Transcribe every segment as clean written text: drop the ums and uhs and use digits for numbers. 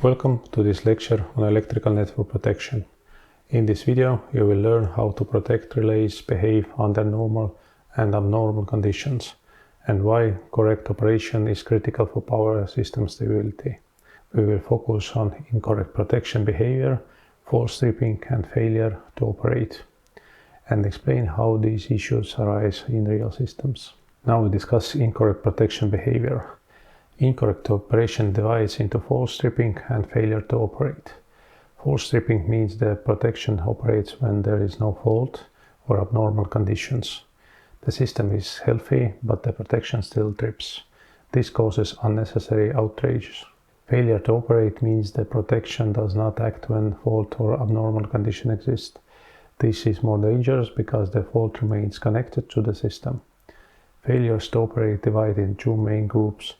Welcome to this lecture on electrical network protection. In this video, you will learn how to protect relays behave under normal and abnormal conditions, and why correct operation is critical for power system stability. We will focus on incorrect protection behavior, fault stripping and failure to operate, and explain how these issues arise in real systems. Now we discuss incorrect protection behavior. Incorrect operation divides into fault stripping and failure to operate. Fault stripping means the protection operates when there is no fault or abnormal conditions. The system is healthy, but the protection still trips. This causes unnecessary outrages. Failure to operate means the protection does not act when fault or abnormal condition exist. This is more dangerous because the fault remains connected to the system. Failures to operate divide in two main groups.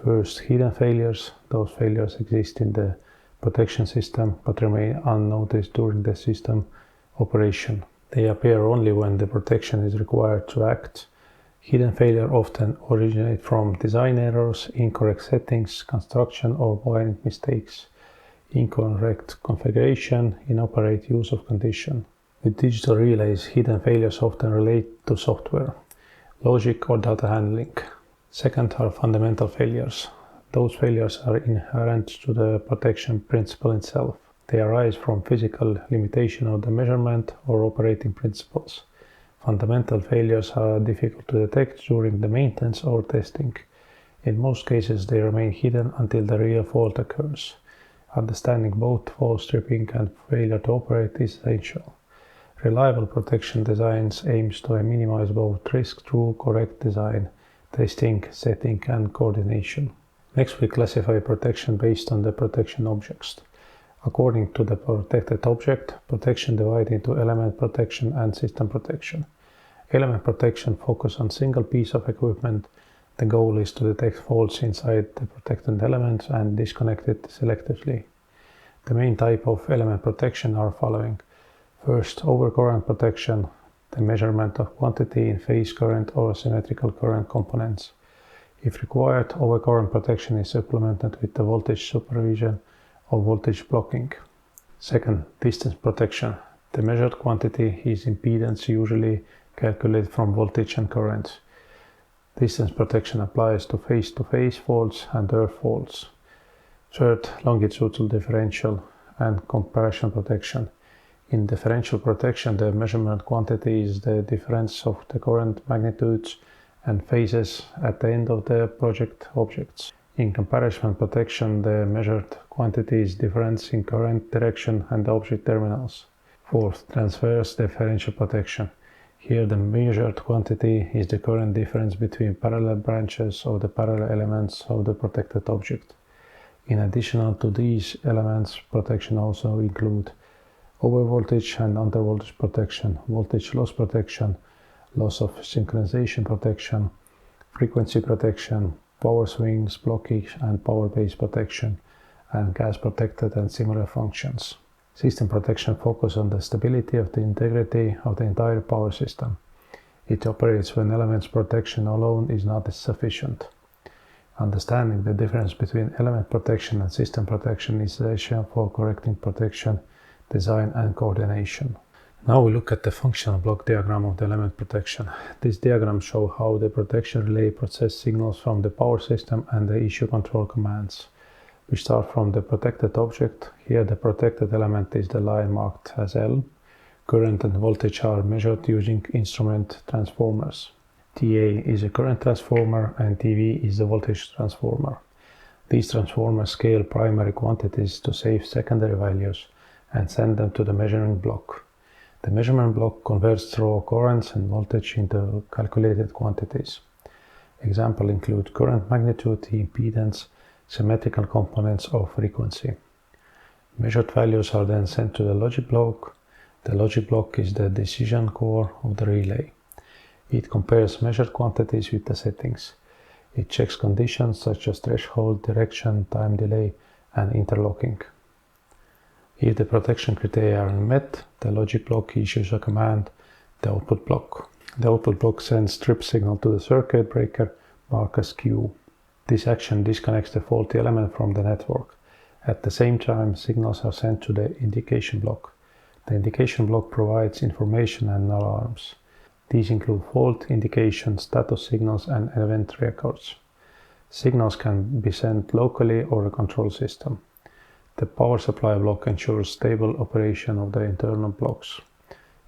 First, hidden failures. Those failures exist in the protection system but remain unnoticed during the system operation. They appear only when the protection is required to act. Hidden failure often originate from design errors, incorrect settings, construction or wiring mistakes, incorrect configuration, inoperate use of condition. With digital relays, hidden failures often relate to software, logic or data handling. Second are fundamental failures. Those failures are inherent to the protection principle itself. They arise from physical limitation of the measurement or operating principles. Fundamental failures are difficult to detect during the maintenance or testing. In most cases, they remain hidden until the real fault occurs. Understanding both fault stripping and failure to operate is essential. Reliable protection designs aims to minimize both risk through correct design, testing, setting and coordination. Next, we classify protection based on the protection objects. According to the protected object, protection divides into element protection and system protection. Element protection focuses on single piece of equipment. The goal is to detect faults inside the protected element and disconnect it selectively. The main type of element protection are following. First, overcurrent protection, the measurement of quantity in phase current or symmetrical current components. If required, overcurrent protection is supplemented with the voltage supervision or voltage blocking. Second, distance protection. The measured quantity is impedance usually calculated from voltage and current. Distance protection applies to face-to-face faults and earth faults. Third, longitudinal differential and compression protection. In differential protection, the measurement quantity is the difference of the current magnitudes and phases at the end of the project objects. In comparison protection, the measured quantity is difference in current direction and the object terminals. Fourth, transverse differential protection. Here the measured quantity is the current difference between parallel branches of the parallel elements of the protected object. In addition to these elements, protection also include overvoltage and undervoltage protection, voltage loss protection, loss of synchronization protection, frequency protection, power swings, blockage and power base protection, and gas protected and similar functions. System protection focuses on the stability of the integrity of the entire power system. It operates when elements protection alone is not sufficient. Understanding the difference between element protection and system protection is essential for correcting protection, design and coordination. Now we look at the functional block diagram of the element protection. This diagram shows how the protection relay processes signals from the power system and the issue control commands. We start from the protected object. Here the protected element is the line marked as L. Current and voltage are measured using instrument transformers. TA is a current transformer and TV is the voltage transformer. These transformers scale primary quantities to save secondary values and send them to the measuring block. The measurement block converts raw currents and voltage into calculated quantities. Examples include current magnitude, impedance, symmetrical components or frequency. Measured values are then sent to the logic block. The logic block is the decision core of the relay. It compares measured quantities with the settings. It checks conditions such as threshold, direction, time delay, and interlocking. If the protection criteria are met, the logic block issues a command, the output block. The output block sends strip signal to the circuit breaker marked as Q. This action disconnects the faulty element from the network. At the same time, signals are sent to the indication block. The indication block provides information and alarms. These include fault indication, status signals, and event records. Signals can be sent locally or a control system. The power supply block ensures stable operation of the internal blocks.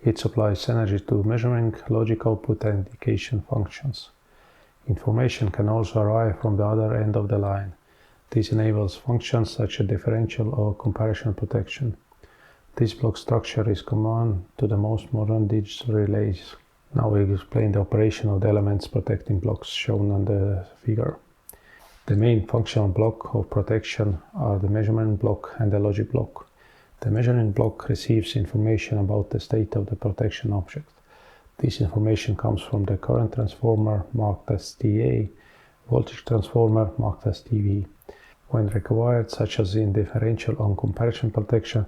It supplies energy to measuring, logic output, and indication functions. Information can also arrive from the other end of the line. This enables functions such as differential or comparison protection. This block structure is common to the most modern digital relays. Now we explain the operation of the elements protecting blocks shown on the figure. The main functional block of protection are the measurement block and the logic block. The measuring block receives information about the state of the protection object. This information comes from the current transformer marked as TA, voltage transformer marked as TV. When required, such as in differential or comparison protection,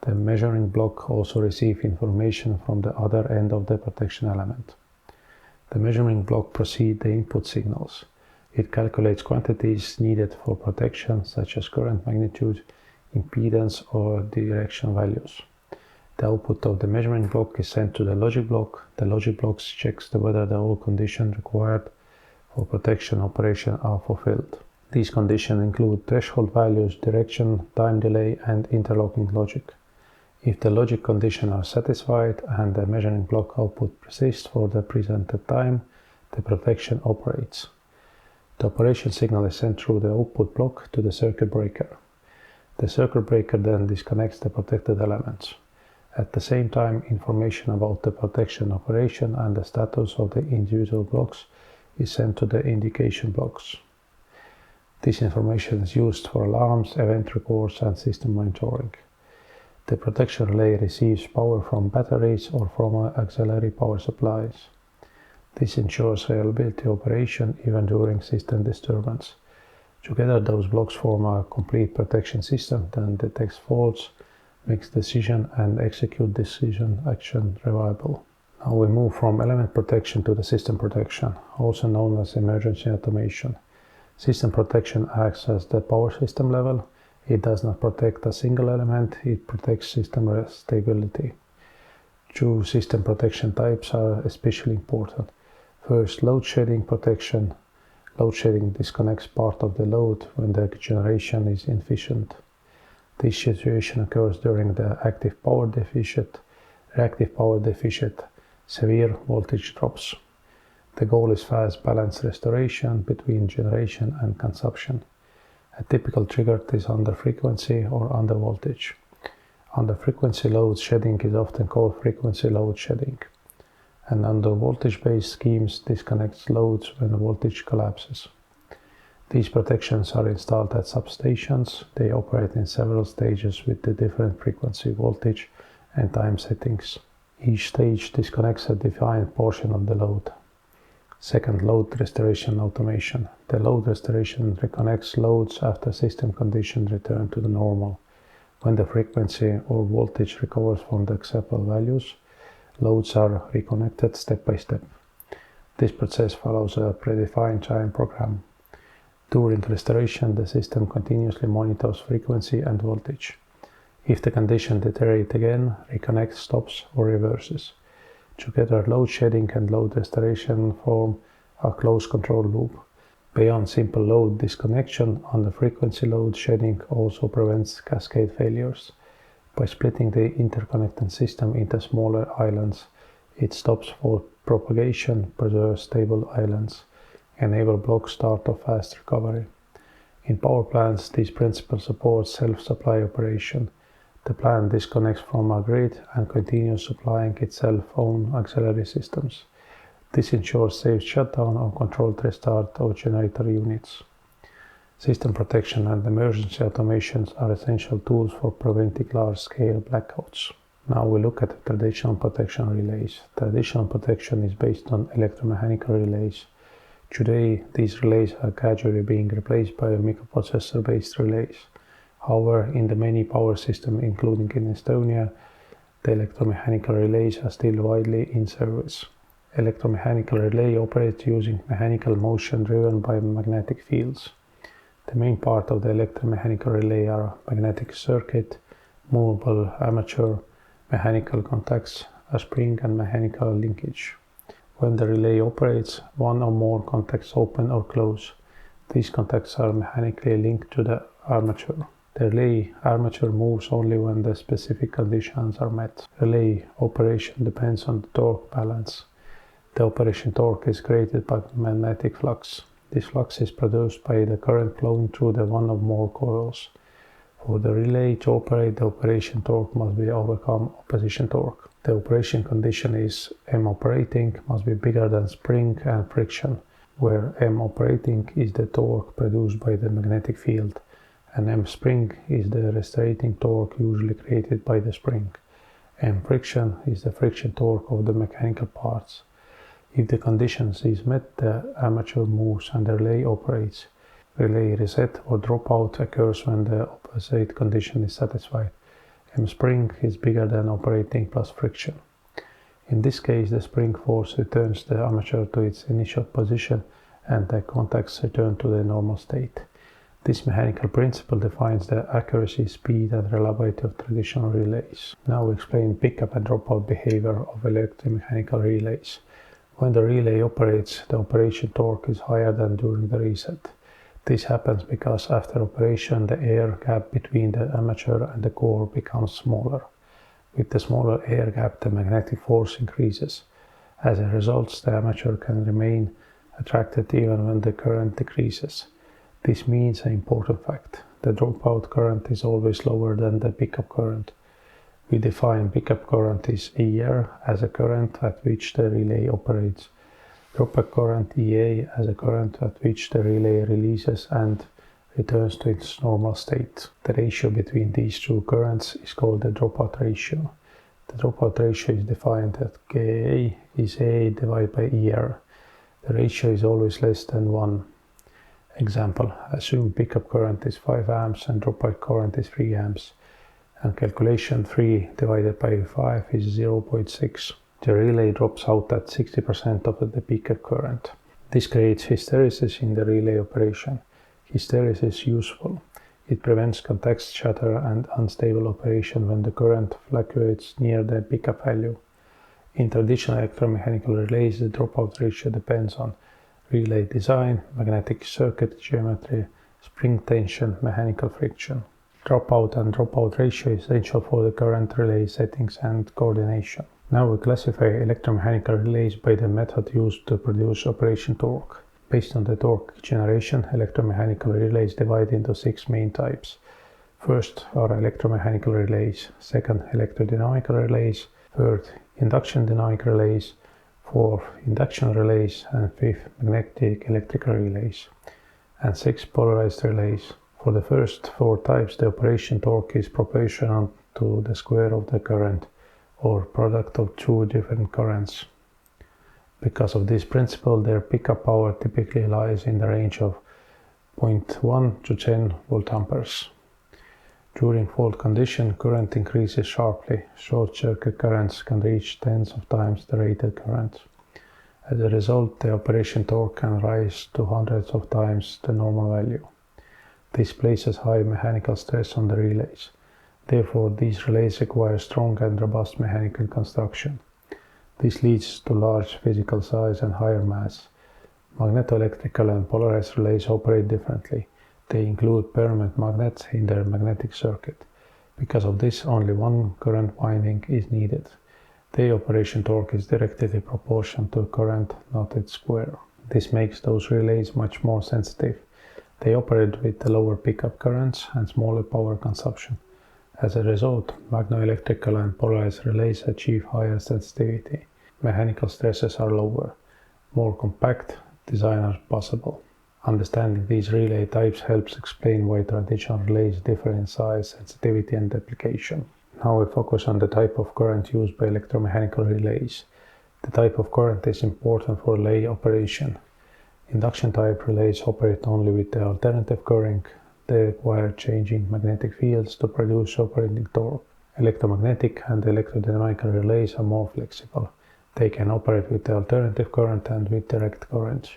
the measuring block also receives information from the other end of the protection element. The measuring block precedes the input signals. It calculates quantities needed for protection, such as current magnitude, impedance, or direction values. The output of the measuring block is sent to the logic block. The logic block checks whether all conditions required for protection operation are fulfilled. These conditions include threshold values, direction, time delay, and interlocking logic. If the logic conditions are satisfied and the measuring block output persists for the presented time, the protection operates. The operation signal is sent through the output block to the circuit breaker. The circuit breaker then disconnects the protected elements. At the same time, information about the protection operation and the status of the individual blocks is sent to the indication blocks. This information is used for alarms, event reports, and system monitoring. The protection relay receives power from batteries or from auxiliary power supplies. This ensures reliability operation even during system disturbance. Together, those blocks form a complete protection system that detects faults, makes decision, and execute decision action reliable. Now we move from element protection to the system protection, also known as emergency automation. System protection acts as the power system level. It does not protect a single element, it protects system stability. Two system protection types are especially important. First, load shedding protection. Load shedding disconnects part of the load when the generation is inefficient. This situation occurs during the active power deficit, reactive power deficit, severe voltage drops. The goal is fast balanced restoration between generation and consumption. A typical trigger is under frequency or under voltage. Under frequency load shedding is often called frequency load shedding. And under voltage-based schemes disconnects loads when the voltage collapses. These protections are installed at substations. They operate in several stages with the different frequency, voltage, and time settings. Each stage disconnects a defined portion of the load. Second, load restoration automation. The load restoration reconnects loads after system conditions return to the normal. When the frequency or voltage recovers from the acceptable values, loads are reconnected step by step. This process follows a predefined time program. During restoration, the system continuously monitors frequency and voltage. If the condition deteriorates again, reconnects, stops, or reverses. Together, load shedding and load restoration form a closed control loop. Beyond simple load disconnection, under frequency load shedding also prevents cascade failures. By splitting the interconnected system into smaller islands, it stops fault propagation, preserves stable islands, enable block start of fast recovery. In power plants, this principle supports self-supply operation. The plant disconnects from a grid and continues supplying itself own auxiliary systems. This ensures safe shutdown or controlled restart of generator units. System protection and emergency automations are essential tools for preventing large-scale blackouts. Now we look at traditional protection relays. Traditional protection is based on electromechanical relays. Today, these relays are gradually being replaced by microprocessor-based relays. However, in the many power systems, including in Estonia, the electromechanical relays are still widely in service. Electromechanical relay operates using mechanical motion driven by magnetic fields. The main part of the electromechanical relay are magnetic circuit, movable armature, mechanical contacts, a spring and mechanical linkage. When the relay operates, one or more contacts open or close. These contacts are mechanically linked to the armature. The relay armature moves only when the specific conditions are met. Relay operation depends on the torque balance. The operation torque is created by magnetic flux. This flux is produced by the current flowing through the one or more coils. For the relay to operate, the operation torque must be overcome opposition torque. The operation condition is M operating must be bigger than spring and friction, where M operating is the torque produced by the magnetic field, and M spring is the restraining torque usually created by the spring. M friction is the friction torque of the mechanical parts. If the conditions is met, the armature moves and the relay operates. Relay reset or dropout occurs when the opposite condition is satisfied. M spring is bigger than operating plus friction. In this case, the spring force returns the armature to its initial position and the contacts return to the normal state. This mechanical principle defines the accuracy, speed, and reliability of traditional relays. Now we explain pickup and dropout behavior of electromechanical relays. When the relay operates, the operation torque is higher than during the reset. This happens because after operation, the air gap between the armature and the core becomes smaller. With the smaller air gap, the magnetic force increases. As a result, the armature can remain attracted even when the current decreases. This means an important fact. The dropout current is always lower than the pickup current. We define pickup current as ER as a current at which the relay operates, dropout current EA as a current at which the relay releases and returns to its normal state. The ratio between these two currents is called the dropout ratio. The dropout ratio is defined as Ka is A divided by ER. The ratio is always less than 1. Example, assume pickup current is 5 amps and dropout current is 3 amps. And calculation 3 divided by 5 is 0.6. The relay drops out at 60% of the pickup current. This creates hysteresis in the relay operation. Hysteresis is useful. It prevents contact shatter and unstable operation when the current fluctuates near the pickup value. In traditional electromechanical relays, the dropout ratio depends on relay design, magnetic circuit geometry, spring tension, mechanical friction. Dropout and dropout ratio is essential for the current relay settings and coordination. Now we classify electromechanical relays by the method used to produce operation torque. Based on the torque generation, electromechanical relays divide into 6 main types. First are electromechanical relays, second electrodynamical relays, third induction dynamic relays, fourth induction relays, and fifth magnetic electrical relays, and sixth polarized relays. For the first 4 types, the operation torque is proportional to the square of the current, or product of 2 different currents. Because of this principle, their pickup power typically lies in the range of 0.1 to 10 volt-amperes. During fault condition, current increases sharply. Short-circuit currents can reach tens of times the rated current. As a result, the operation torque can rise to hundreds of times the normal value. This places high mechanical stress on the relays. Therefore, these relays require strong and robust mechanical construction. This leads to large physical size and higher mass. Magnetoelectrical and polarized relays operate differently. They include permanent magnets in their magnetic circuit. Because of this, only one current winding is needed. Their operation torque is directly proportional to current, not its square. This makes those relays much more sensitive. They operate with the lower pickup currents and smaller power consumption. As a result, magnetoelectrical and polarized relays achieve higher sensitivity. Mechanical stresses are lower. More compact design are possible. Understanding these relay types helps explain why traditional relays differ in size, sensitivity, and application. Now we focus on the type of current used by electromechanical relays. The type of current is important for relay operation. Induction type relays operate only with the alternative current. They require changing magnetic fields to produce operating torque. Electromagnetic and electrodynamical relays are more flexible. They can operate with the alternative current and with direct current.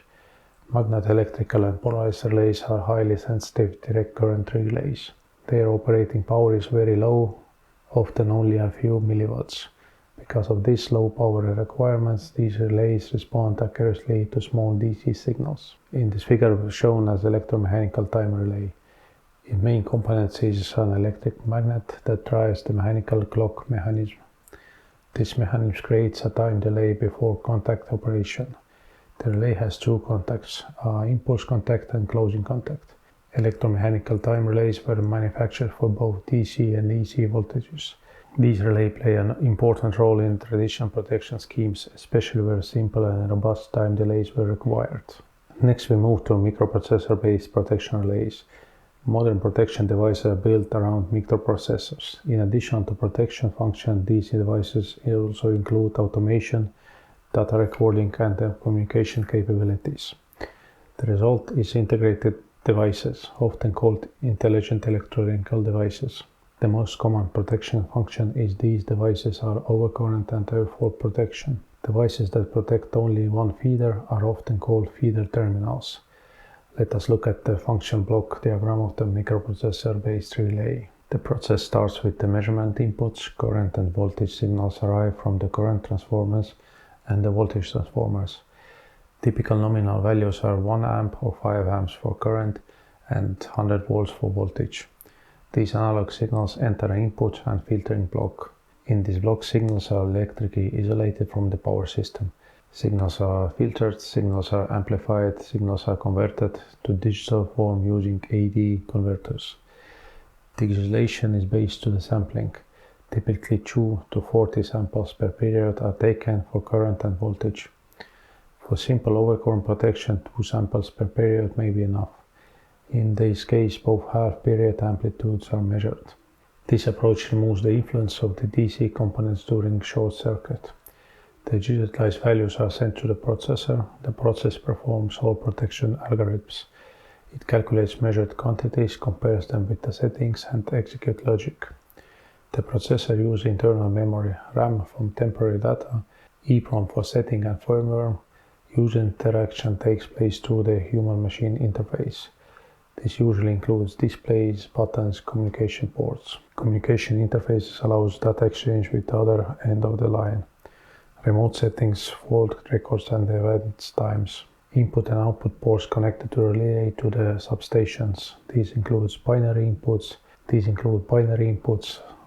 Magnet, electrical and polarized relays are highly sensitive direct current relays. Their operating power is very low, often only a few milliwatts. Because of these low power requirements, these relays respond accurately to small DC signals. In this figure shown as electromechanical time relay. Its main component is an electric magnet that drives the mechanical clock mechanism. This mechanism creates a time delay before contact operation. The relay has two contacts, impulse contact and closing contact. Electromechanical time relays were manufactured for both DC and AC voltages. These relays play an important role in traditional protection schemes, especially where simple and robust time delays were required. Next we move to microprocessor-based protection relays. Modern protection devices are built around microprocessors. In addition to protection function, these devices also include automation, data recording and communication capabilities. The result is integrated devices, often called intelligent electromechanical devices. The most common protection function is these devices are overcurrent and airfault protection. Devices that protect only one feeder are often called feeder terminals. Let us look at the function block diagram of the microprocessor-based relay. The process starts with the measurement inputs. Current and voltage signals arrive from the current transformers and the voltage transformers. Typical nominal values are 1 amp or 5 amps for current and 100 volts for voltage. These analog signals enter an input and filtering block. In this block, signals are electrically isolated from the power system. Signals are filtered, signals are amplified, signals are converted to digital form using AD converters. The isolation is based on the sampling. Typically 2 to 40 samples per period are taken for current and voltage. For simple overcurrent protection, 2 samples per period may be enough. In this case, both half-period amplitudes are measured. This approach removes the influence of the DC components during short circuit. The digitalized values are sent to the processor. The process performs all protection algorithms. It calculates measured quantities, compares them with the settings, and executes logic. The processor uses internal memory, RAM from temporary data, EEPROM for setting and firmware. User interaction takes place through the human-machine interface. This usually includes displays, buttons, communication ports. Communication interfaces allows data exchange with the other end of the line. Remote settings, fault records and event times. Input and output ports connected to relay to the substations. These include binary inputs,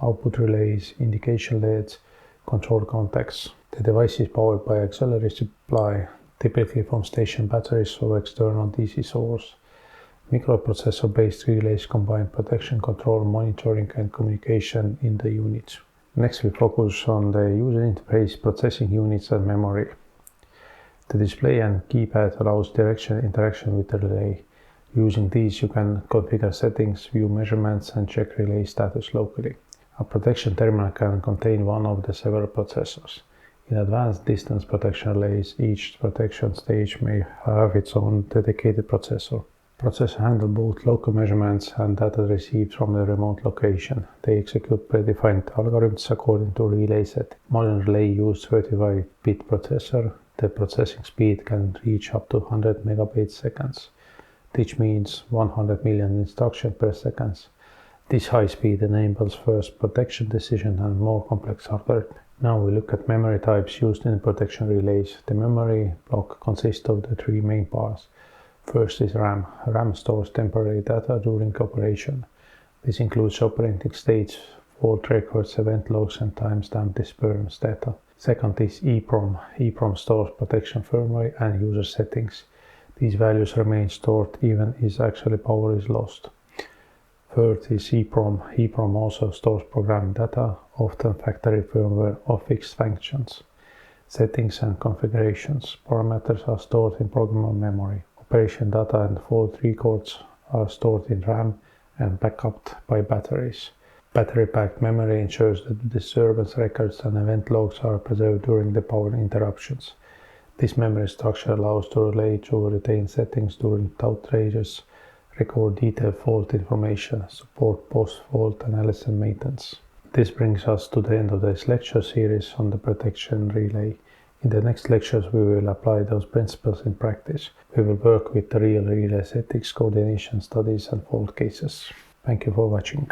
output relays, indication LEDs, control contacts. The device is powered by auxiliary supply, typically from station batteries or external DC source. Microprocessor-based relays combine protection, control, monitoring, and communication in the unit. Next, we focus on the user interface, processing units, and memory. The display and keypad allows direct interaction with the relay. Using these, you can configure settings, view measurements, and check relay status locally. A protection terminal can contain one of the several processors. In advanced distance protection relays, each protection stage may have its own dedicated processor. Processors handle both local measurements and data received from the remote location. They execute predefined algorithms according to relay set. Modern relay use 35-bit processor. The processing speed can reach up to 100 megabits seconds, which means 100 million instructions per second. This high speed enables first protection decision and more complex algorithm. Now we look at memory types used in protection relays. The memory block consists of the 3 main parts. First is RAM. RAM stores temporary data during operation. This includes operating states, fault records, event logs, and timestamp dispersions data. Second is EEPROM. EEPROM stores protection firmware and user settings. These values remain stored even if actually power is lost. Third is EEPROM. EEPROM also stores program data, often factory firmware or fixed functions. Settings and configurations. Parameters are stored in programmable memory. Operation data and fault records are stored in RAM and backed by batteries. Battery-packed memory ensures that the disturbance records and event logs are preserved during the power interruptions. This memory structure allows the relay to retain settings during outrages, record detailed fault information, support post-fault analysis and maintenance. This brings us to the end of this lecture series on the protection relay. In the next lectures, we will apply those principles in practice. We will work with the real relay settings, coordination studies and fault cases. Thank you for watching.